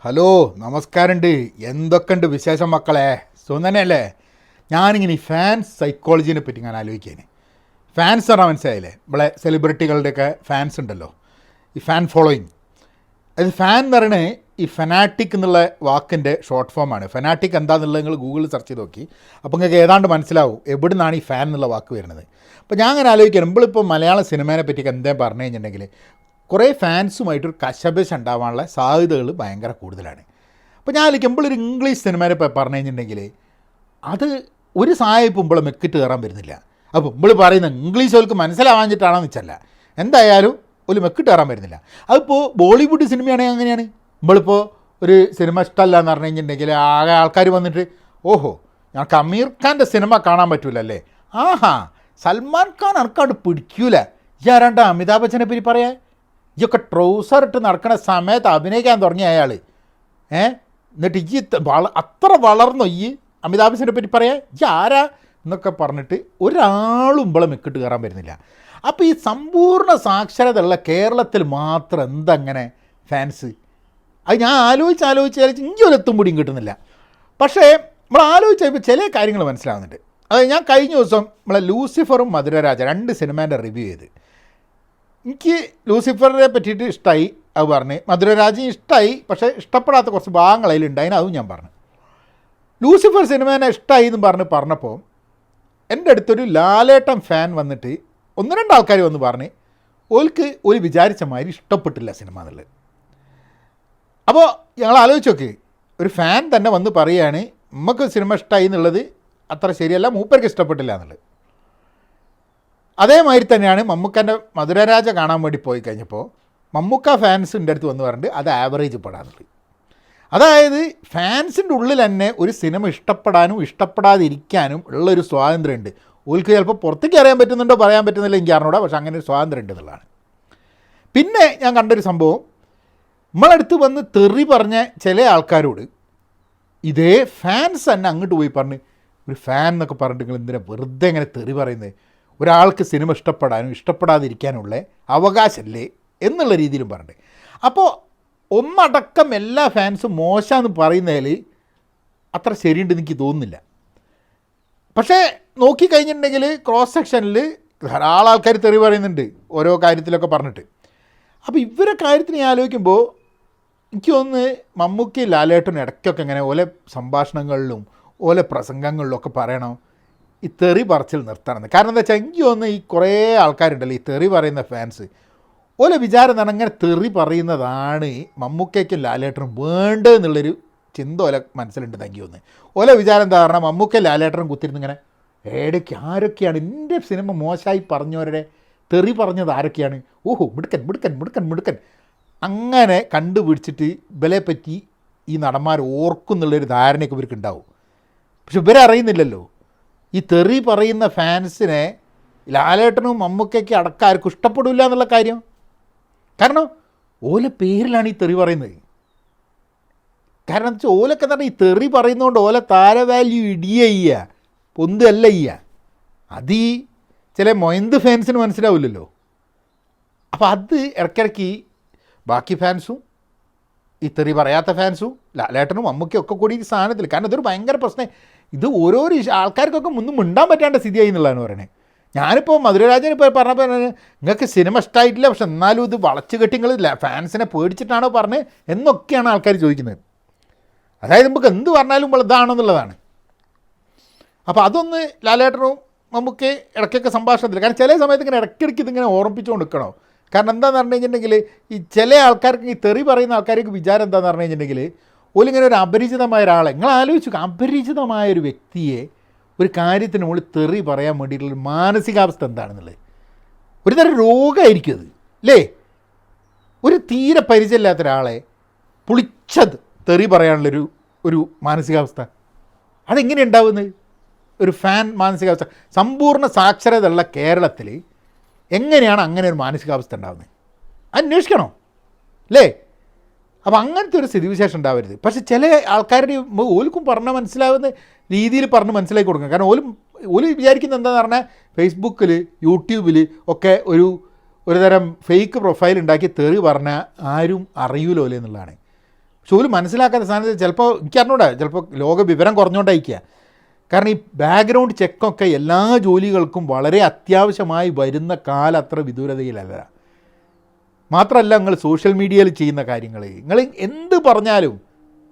Hello നമസ്കാരമുണ്ട്. എന്തൊക്കെയുണ്ട് വിശേഷം മക്കളെ? സുഖം തന്നെയല്ലേ? ഞാനിങ്ങനെ ഈ ഫാൻസ് സൈക്കോളജീനെ പറ്റി ഞാൻ ആലോചിക്കുകയാണ്. ഫാൻസ് പറഞ്ഞാൽ മനസ്സിലായില്ലേ? നമ്മളെ സെലിബ്രിറ്റികളുടെയൊക്കെ ഫാൻസ് ഉണ്ടല്ലോ, ഈ ഫാൻ ഫോളോയിങ്. അത് ഫാൻ എന്ന് പറയുന്നത് ഈ ഫെനാറ്റിക് എന്നുള്ള വാക്കിൻ്റെ ഷോർട്ട് ഫോമാണ്. ഫെനാറ്റിക് എന്താണെന്നുള്ളത് നിങ്ങൾ ഗൂഗിളിൽ സെർച്ച് ചെയ്ത് നോക്കി, അപ്പോൾ നിങ്ങൾക്ക് ഏതാണ്ട് മനസ്സിലാവും എവിടെ നിന്നാണ് ഈ ഫാൻ എന്നുള്ള വാക്ക് വരുന്നത്. അപ്പോൾ ഞാൻ അങ്ങനെ ആലോചിക്കുകയാണ്, നമ്മളിപ്പോൾ മലയാള സിനിമേനെ പറ്റിയൊക്കെ എന്താ പറഞ്ഞു കഴിഞ്ഞിട്ടുണ്ടെങ്കിൽ കുറേ ഫാൻസുമായിട്ടൊരു കശപശ ഉണ്ടാവാനുള്ള സാധ്യതകൾ ഭയങ്കര കൂടുതലാണ്. അപ്പോൾ ഞാൻ ആലോചിക്കുമ്പോൾ ഒരു ഇംഗ്ലീഷ് സിനിമേനെ ഇപ്പോൾ പറഞ്ഞു കഴിഞ്ഞിട്ടുണ്ടെങ്കിൽ അത് ഒരു സായിപ്പ് മുമ്പളെ മെക്കിട്ട് കയറാൻ വരുന്നില്ല. അപ്പോൾ നമ്മൾ പറയുന്ന ഇംഗ്ലീഷ് അവർക്ക് മനസ്സിലാവാഞ്ഞിട്ടാണെന്ന് വെച്ചല്ല, എന്തായാലും ഒരു മെക്കിട്ട് കയറാൻ വരുന്നില്ല. അതിപ്പോൾ ബോളിവുഡ് സിനിമയാണെങ്കിൽ അങ്ങനെയാണ്. നമ്മളിപ്പോൾ ഒരു സിനിമ ഇഷ്ടമല്ല എന്ന് പറഞ്ഞു കഴിഞ്ഞിട്ടുണ്ടെങ്കിൽ ആകെ ആൾക്കാർ വന്നിട്ട് ഓഹോ ഞങ്ങൾക്ക് അമീർ ഖാൻ്റെ സിനിമ കാണാൻ പറ്റൂലല്ലേ, ആഹാ സൽമാൻ ഖാൻ എനിക്കവിടെ പിടിക്കൂല, ഈ ആരാണ്ട അമിതാഭ് ബച്ചനെ പറ്റി പറയാ, ഇയൊക്കെ ട്രൗസർ ഇട്ട് നടക്കുന്ന സമയത്ത് അഭിനയിക്കാൻ തുടങ്ങിയ അയാൾ എന്നിട്ട് ഈ അത്ര വളർന്നോ ഈ അമിതാഭ് ബച്ചനെ പറ്റി പറയാ, ഈ ആരാ എന്നൊക്കെ പറഞ്ഞിട്ട് ഒരാളും ഇമ്പളെ മെക്കിട്ട് കയറാൻ വരുന്നില്ല. അപ്പോൾ ഈ സമ്പൂർണ്ണ സാക്ഷരതയുള്ള കേരളത്തിൽ മാത്രം എന്തങ്ങനെ ഫാൻസ്? അത് ഞാൻ ആലോചിച്ച് ഇഞ്ചൊരെത്തും പിടിയും കിട്ടുന്നില്ല. പക്ഷേ നമ്മൾ ആലോചിച്ചപ്പോൾ ചില കാര്യങ്ങൾ മനസ്സിലാവുന്നുണ്ട്. അതായത് ഞാൻ കഴിഞ്ഞ ദിവസം നമ്മളെ ലൂസിഫറും മധുരരാജ 2 സിനിമേൻ്റെ റിവ്യൂ ചെയ്ത്, എനിക്ക് ലൂസിഫറിനെ പറ്റിയിട്ട് ഇഷ്ടമായി, അത് പറഞ്ഞ് മധുരരാജയും ഇഷ്ടമായി, പക്ഷേ ഇഷ്ടപ്പെടാത്ത കുറച്ച് ഭാഗങ്ങൾ അതിലുണ്ടായിന്, അതും ഞാൻ പറഞ്ഞു. ലൂസിഫർ സിനിമേനെ ഇഷ്ടമായി എന്ന് പറഞ്ഞപ്പോൾ എൻ്റെ അടുത്തൊരു ലാലേട്ടൻ ഫാൻ വന്നിട്ട് 1-2 ആൾക്കാർ വന്ന് പറഞ്ഞ് ഓൽക്ക് ഒരു വിചാരിച്ച മാതിരി ഇഷ്ടപ്പെട്ടില്ല സിനിമ എന്നുള്ളത്. അപ്പോൾ ഞങ്ങൾ ആലോചിച്ച് നോക്ക്, ഒരു ഫാൻ തന്നെ വന്ന് പറയുകയാണ് നമുക്ക് സിനിമ ഇഷ്ടമായി എന്നുള്ളത് അത്ര ശരിയല്ല, മൂപ്പർക്ക് ഇഷ്ടപ്പെട്ടില്ല എന്നുള്ളത്. അതേമാതിരി തന്നെയാണ് മമ്മൂക്കൻ്റെ മധുരരാജ കാണാൻ വേണ്ടി പോയി കഴിഞ്ഞപ്പോൾ മമ്മൂക്ക ഫാൻസിൻ്റെ അടുത്ത് വന്ന് പറഞ്ഞിട്ട് അത് ആവറേജ് പെടാന്നുള്ളത്. അതായത് ഫാൻസിൻ്റെ ഉള്ളിൽ തന്നെ ഒരു സിനിമ ഇഷ്ടപ്പെടാനും ഇഷ്ടപ്പെടാതിരിക്കാനും ഉള്ളൊരു സ്വാതന്ത്ര്യമുണ്ട്. ഓൽക്ക് ചിലപ്പോൾ പുറത്തേക്ക് അറിയാൻ പറ്റുന്നുണ്ടോ പറയാൻ പറ്റുന്നില്ല എനിക്ക് അറിഞ്ഞൂടാ, പക്ഷേ അങ്ങനെ ഒരു സ്വാതന്ത്ര്യം ഉണ്ട് എന്നുള്ളതാണ്. പിന്നെ ഞാൻ കണ്ടൊരു സംഭവം, നമ്മളടുത്ത് വന്ന് തെറി പറഞ്ഞ ചില ആൾക്കാരോട് ഇതേ ഫാൻസ് തന്നെ അങ്ങോട്ട് പോയി പറഞ്ഞ് ഒരു ഫാൻ എന്നൊക്കെ പറഞ്ഞിട്ട് നിങ്ങൾ എന്തിനാ വെറുതെ ഇങ്ങനെ തെറി പറയുന്നത്, ഒരാൾക്ക് സിനിമ ഇഷ്ടപ്പെടാനും ഇഷ്ടപ്പെടാതിരിക്കാനുള്ള അവകാശമല്ലേ എന്നുള്ള രീതിയിലും പറഞ്ഞിട്ട്. അപ്പോൾ ഒന്നടക്കം എല്ലാ ഫാൻസും മോശമെന്ന് പറയുന്നതിൽ അത്ര ശരിയുണ്ടെന്ന് എനിക്ക് തോന്നുന്നില്ല. പക്ഷേ നോക്കിക്കഴിഞ്ഞിട്ടുണ്ടെങ്കിൽ ക്രോസ് സെക്ഷനിൽ ധാരാളം ആൾക്കാർ തെറി പറയുന്നുണ്ട് ഓരോ കാര്യത്തിലൊക്കെ പറഞ്ഞിട്ട്. അപ്പോൾ ഇവരെ കാര്യത്തിന് ഞാൻ ആലോചിക്കുമ്പോൾ എനിക്ക് തോന്നുന്നു മമ്മൂക്കി ലാലേട്ടനും ഇടയ്ക്കൊക്കെ ഇങ്ങനെ ഓലെ സംഭാഷണങ്ങളിലും ഓലെ പ്രസംഗങ്ങളിലും ഒക്കെ പറയണം ഈ തെറി പറച്ചിൽ നിർത്തണമെന്ന്. കാരണം എന്താ വെച്ചാൽ എനിക്ക് തോന്നുന്നു ഈ കുറേ ആൾക്കാരുണ്ടല്ലോ ഈ തെറി പറയുന്ന ഫാൻസ്, ഓലെ വിചാരം എന്ന് പറഞ്ഞാൽ അങ്ങനെ തെറി പറയുന്നതാണ് മമ്മൂക്കയ്ക്കും ലാലേട്ടനും വേണ്ടതെന്നുള്ളൊരു ചിന്ത ഓല മനസ്സിലുണ്ടെന്ന് എനിക്ക് തോന്നുന്നു. ഓലെ വിചാരം എന്താ പറഞ്ഞാൽ മമ്മൂക്ക ലാലേട്ടനും കുത്തിരുന്ന് ഇങ്ങനെ ആരൊക്കെയാണ് എൻ്റെ സിനിമ മോശമായി പറഞ്ഞവരുടെ തെറി പറഞ്ഞത് ആരൊക്കെയാണ്, ഓഹോ മിടുക്കൻ മിടുക്കൻ മിടുക്കൻ മിടുക്കൻ അങ്ങനെ കണ്ടുപിടിച്ചിട്ട് ഇവരെ പറ്റി ഈ നടന്മാർ ഓർക്കുന്നുള്ളൊരു ധാരണയൊക്കെ ഇവർക്ക് ഉണ്ടാവും. പക്ഷെ ഇവരറിയുന്നില്ലല്ലോ ഈ തെറി പറയുന്ന ഫാൻസിനെ ലാലേട്ടനും മമ്മൂക്കയ്ക്ക് അടക്കം ആർക്കും ഇഷ്ടപ്പെടില്ല എന്നുള്ള കാര്യം. കാരണം ഓല പേരിലാണ് ഈ തെറി പറയുന്നത്. കാരണം എന്താ വെച്ചാൽ ഓലൊക്കെ തന്നെ ഈ തെറി പറയുന്നതുകൊണ്ട് ഓല താര വാല്യൂ ഇടിയ പൊന്തല്ല ചെയ്യുക. അത് ഈ ചില മൊയന്ത് ഫാൻസിന് മനസ്സിലാവില്ലല്ലോ. അപ്പോൾ അത് ഇടയ്ക്കിടയ്ക്ക് ബാക്കി ഫാൻസും ഈ തെറി പറയാത്ത ഫാൻസും ലാലേട്ടനും മമ്മൂക്കയും ഒക്കെ കൂടി ഈ സാധനത്തിൽ, കാരണം ഇതൊരു ഭയങ്കര പ്രശ്നം. ഇത് ഓരോരോ ആൾക്കാർക്കൊക്കെ ഒന്നും മിണ്ടാൻ പറ്റാണ്ട സ്ഥിതിയായി എന്നുള്ളതാണ് പറയുന്നത്. ഞാനിപ്പോൾ മധുരരാജൻ ഇപ്പോൾ പറഞ്ഞപ്പോൾ നിങ്ങൾക്ക് സിനിമ ഇഷ്ടമായിട്ടില്ല, പക്ഷെ എന്നാലും ഇത് വളച്ച് കെട്ടി നിങ്ങൾ ഫാൻസിനെ പേടിച്ചിട്ടാണോ പറഞ്ഞത് എന്നൊക്കെയാണ് ആൾക്കാർ ചോദിക്കുന്നത്. അതായത് നമുക്ക് എന്ത് പറഞ്ഞാലും ഇപ്പോൾ ഇതാണെന്നുള്ളതാണ്. അപ്പോൾ അതൊന്ന് ലാലേട്ടനും നമുക്ക് ഇടയ്ക്കൊക്കെ സംഭാഷണത്തിൽ, കാരണം ചില സമയത്ത് ഇങ്ങനെ ഇടയ്ക്കിടയ്ക്ക് ഇതിങ്ങനെ ഓർമ്മിപ്പിച്ചുകൊണ്ട് നിൽക്കണോ. കാരണം എന്താണെന്ന് പറഞ്ഞു കഴിഞ്ഞിട്ടുണ്ടെങ്കിൽ ഈ ചില ആൾക്കാർക്ക് ഈ തെറി പറയുന്ന ആൾക്കാർക്ക് വിചാരം എന്താണെന്ന് പറഞ്ഞു കഴിഞ്ഞിട്ടുണ്ടെങ്കിൽ ഓലിങ്ങനെ ഒരു അപരിചിതമായ ഒരാളെ, നിങ്ങൾ ആലോചിച്ചു അപരിചിതമായൊരു വ്യക്തിയെ ഒരു കാര്യത്തിന് മുകളിൽ തെറി പറയാൻ വേണ്ടിയിട്ടുള്ളൊരു മാനസികാവസ്ഥ എന്താണെന്നുള്ളത്. ഒരു തരം രോഗമായിരിക്കും അത് അല്ലേ? ഒരു തീരെ പരിചയമില്ലാത്ത ഒരാളെ പുളിച്ചത് തെറി പറയാനുള്ളൊരു ഒരു മാനസികാവസ്ഥ അതെങ്ങനെ ഉണ്ടാവുന്നത്? ഒരു ഫാൻ മാനസികാവസ്ഥ സമ്പൂർണ്ണ സാക്ഷരത ഉള്ള കേരളത്തിൽ എങ്ങനെയാണ് അങ്ങനെ ഒരു മാനസികാവസ്ഥ ഉണ്ടാകുന്നത്? അന്വേഷിക്കണോ അല്ലേ? അപ്പോൾ അങ്ങനത്തെ ഒരു സ്ഥിതിവിശേഷം ഉണ്ടാവരുത്. പക്ഷേ ചില ആൾക്കാരുടെ ഓൽക്കും പറഞ്ഞാൽ മനസ്സിലാവുന്ന രീതിയിൽ പറഞ്ഞ് മനസ്സിലാക്കി കൊടുക്കണം. കാരണം ഓല് വിചാരിക്കുന്നത് എന്താണെന്ന് പറഞ്ഞാൽ ഫേസ്ബുക്കിൽ യൂട്യൂബിൽ ഒക്കെ ഒരു തരം ഫേക്ക് പ്രൊഫൈൽ ഉണ്ടാക്കി തെറി പറഞ്ഞാൽ ആരും അറിയൂലോല്ലേ എന്നുള്ളതാണ്. പക്ഷെ ഒരു മനസ്സിലാക്കാത്ത സാധനത്തിൽ ചിലപ്പോൾ എനിക്കറിഞ്ഞൂടെ, ചിലപ്പോൾ ലോക വിവരം കുറഞ്ഞുകൊണ്ടായിരിക്കുക. കാരണം ഈ ബാക്ക്ഗ്രൗണ്ട് ചെക്കൊക്കെ എല്ലാ ജോലികൾക്കും വളരെ അത്യാവശ്യമായി വരുന്ന കാലം അത്ര വിദൂരതയിലല്ല. മാത്രമല്ല നിങ്ങൾ സോഷ്യൽ മീഡിയയിൽ ചെയ്യുന്ന കാര്യങ്ങൾ, നിങ്ങൾ എന്ത് പറഞ്ഞാലും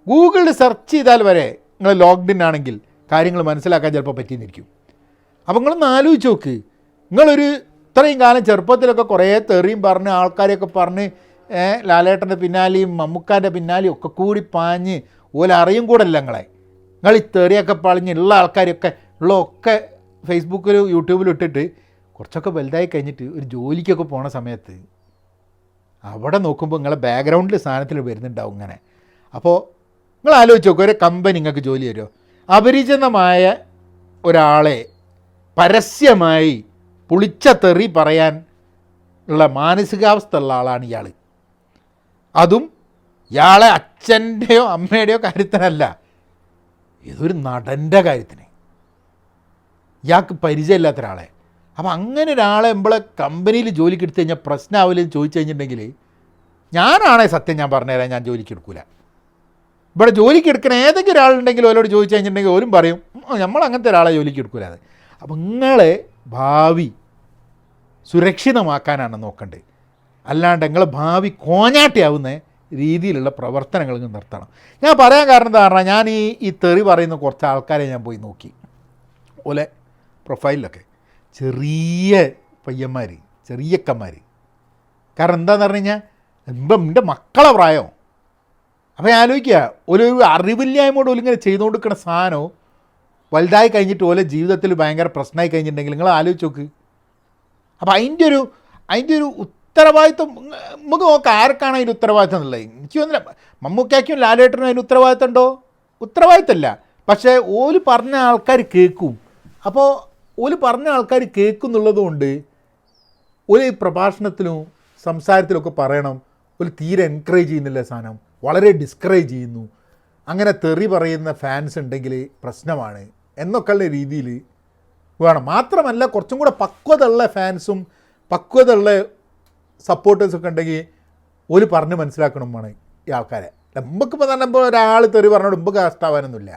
ഗൂഗിളിൽ സെർച്ച് ചെയ്താൽ വരെ നിങ്ങൾ ലോക്ക്ഡൗൺ ആണെങ്കിൽ കാര്യങ്ങൾ മനസ്സിലാക്കാൻ ചിലപ്പോൾ പറ്റിയെന്നിരിക്കും. അപ്പോൾ നിങ്ങളൊന്ന് ആലോചിച്ച് നോക്ക്, നിങ്ങളൊരു ഇത്രയും കാലം ചെറുപ്പത്തിലൊക്കെ കുറേ തെറിയും പറഞ്ഞ് ആൾക്കാരെയൊക്കെ പറഞ്ഞ് ലാലേട്ടൻ്റെ പിന്നാലെയും മമ്മൂക്കാൻ്റെ പിന്നാലെയും ഒക്കെ കൂടി പാഞ്ഞ് അറിയും കൂടെ അല്ല നിങ്ങൾ ഈ തെറിയൊക്കെ പറഞ്ഞുള്ള ആൾക്കാരൊക്കെ ഉള്ളതൊക്കെ ഫേസ്ബുക്കിലും യൂട്യൂബിലും ഇട്ടിട്ട് കുറച്ചൊക്കെ വലുതായി കഴിഞ്ഞിട്ട് ഒരു ജോലിക്കൊക്കെ പോണ സമയത്ത് അവിടെ നോക്കുമ്പോൾ നിങ്ങളെ ബാക്ക്ഗ്രൗണ്ടിൽ സാധനത്തിൽ വരുന്നുണ്ടാവും ഇങ്ങനെ. അപ്പോൾ നിങ്ങൾ ആലോചിച്ച് നോക്കുക, ഒരു കമ്പനി നിങ്ങൾക്ക് ജോലി തരുമോ? അപരിചിതമായ ഒരാളെ പരസ്യമായി പുളിച്ച തെറി പറയാൻ ഉള്ള മാനസികാവസ്ഥ ഉള്ള ആളാണ് ഇയാൾ. അതും ഇയാളെ അച്ഛൻ്റെയോ അമ്മയുടെയോ കാര്യത്തിനല്ല, ഇതൊരു നടൻ്റെ കാര്യത്തിന്. ഇയാൾക്ക് പരിചയമില്ലാത്ത ഒരാളെ. അപ്പം അങ്ങനെ ഒരാളെ നമ്മളെ കമ്പനിയിൽ ജോലിക്ക് എടുത്തു കഴിഞ്ഞാൽ പ്രശ്നമാവില്ലെന്ന് ചോദിച്ചു കഴിഞ്ഞിട്ടുണ്ടെങ്കിൽ ഞാനാണേ സത്യം ഞാൻ പറഞ്ഞുതരാം, ഞാൻ ജോലിക്ക് എടുക്കില്ല. ഇവിടെ ജോലിക്ക് എടുക്കുന്ന ഏതെങ്കിലും ഒരാളുണ്ടെങ്കിലും അവരോട് ചോദിച്ചു കഴിഞ്ഞിട്ടുണ്ടെങ്കിൽ ഓരും പറയും നമ്മൾ അങ്ങനത്തെ ഒരാളെ ജോലിക്ക് എടുക്കില്ല. അപ്പം നിങ്ങളെ ഭാവി സുരക്ഷിതമാക്കാനാണ് നോക്കേണ്ടത്, അല്ലാണ്ട് നിങ്ങളെ ഭാവി കോഞ്ഞാട്ടിയാവുന്ന രീതിയിലുള്ള പ്രവർത്തനങ്ങൾ നിർത്തണം. ഞാൻ പറയാൻ കാരണം എന്താ പറഞ്ഞാൽ, ഞാൻ ഈ തെറി പറയുന്ന കുറച്ച് ആൾക്കാരെ ഞാൻ പോയി നോക്കി. ഓലെ പ്രൊഫൈലിലൊക്കെ ചെറിയ പയ്യന്മാർ, ചെറിയക്കന്മാർ. കാരണം എന്താണെന്ന് പറഞ്ഞു കഴിഞ്ഞാൽ എൻ്റെ മക്കളെ പ്രായം. അപ്പോൾ ഞാൻ ആലോചിക്കുക, ഒരു അറിവില്ലായ്മയോട് ഇങ്ങനെ ചെയ്തുകൊണ്ടിരിക്കുന്ന സാധനം വലുതായി കഴിഞ്ഞിട്ട് ഓലെ ജീവിതത്തിൽ ഭയങ്കര പ്രശ്നമായി കഴിഞ്ഞിട്ടുണ്ടെങ്കിൽ നിങ്ങൾ ആലോചിച്ച് നോക്ക്. അപ്പോൾ അതിൻ്റെ ഒരു ഉത്തരവാദിത്വം നമുക്ക് നോക്കാം, ആർക്കാണ് അതിൻ്റെ ഉത്തരവാദിത്വം എന്നുള്ളത്. എനിക്ക് തോന്നുന്നില്ല മമ്മൂക്കായ്ക്കും ലാലേട്ടനും അതിന് ഉത്തരവാദിത്വം ഉണ്ടോ? ഉത്തരവാദിത്തമല്ല. പക്ഷേ ഓല് പറഞ്ഞ ആൾക്കാർ കേൾക്കും. അപ്പോൾ ഓല് പറഞ്ഞ ആൾക്കാർ കേൾക്കുന്നുള്ളത് കൊണ്ട് ഒരു പ്രഭാഷണത്തിലും സംസാരത്തിലൊക്കെ പറയണം, ഒരു തീരെ എൻകറേജ് ചെയ്യുന്നില്ല സാധനം, വളരെ ഡിസ്കറേജ് ചെയ്യുന്നു, അങ്ങനെ തെറി പറയുന്ന ഫാൻസ് ഉണ്ടെങ്കിൽ പ്രശ്നമാണ് എന്നൊക്കെയുള്ള രീതിയിൽ വേണം. മാത്രമല്ല കുറച്ചും കൂടെ പക്വതയുള്ള ഫാൻസും പക്വതയുള്ള സപ്പോർട്ടേഴ്സൊക്കെ ഉണ്ടെങ്കിൽ ഒരു പറഞ്ഞ് മനസ്സിലാക്കണം വേണം ഈ ആൾക്കാരെ. നമുക്കിപ്പോൾ തന്നെ ഇപ്പോൾ ഒരാൾ തെറി പറഞ്ഞോട് നമുക്ക് നഷ്ടമാവാനൊന്നുമില്ല,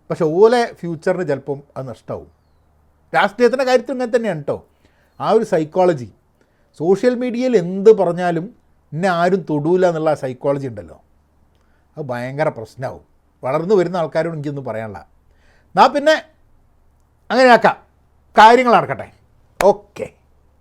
പക്ഷെ ഓലെ ഫ്യൂച്ചറിന് ചിലപ്പം അത് നഷ്ടമാവും. രാഷ്ട്രീയത്തിൻ്റെ കാര്യത്തിൽ ഇങ്ങനെ തന്നെയാണ് കേട്ടോ. ആ ഒരു സൈക്കോളജി, സോഷ്യൽ മീഡിയയിൽ എന്ത് പറഞ്ഞാലും എന്നെ ആരും തൊടൂല എന്നുള്ള സൈക്കോളജി ഉണ്ടല്ലോ, അത് ഭയങ്കര പ്രശ്നമാവും. വളർന്നു വരുന്ന ആൾക്കാരോട് എനിക്കൊന്നും പറയാനുള്ള. എന്നാൽ പിന്നെ അങ്ങനെ ആക്കാം, കാര്യങ്ങൾ നടക്കട്ടെ. ഓക്കെ.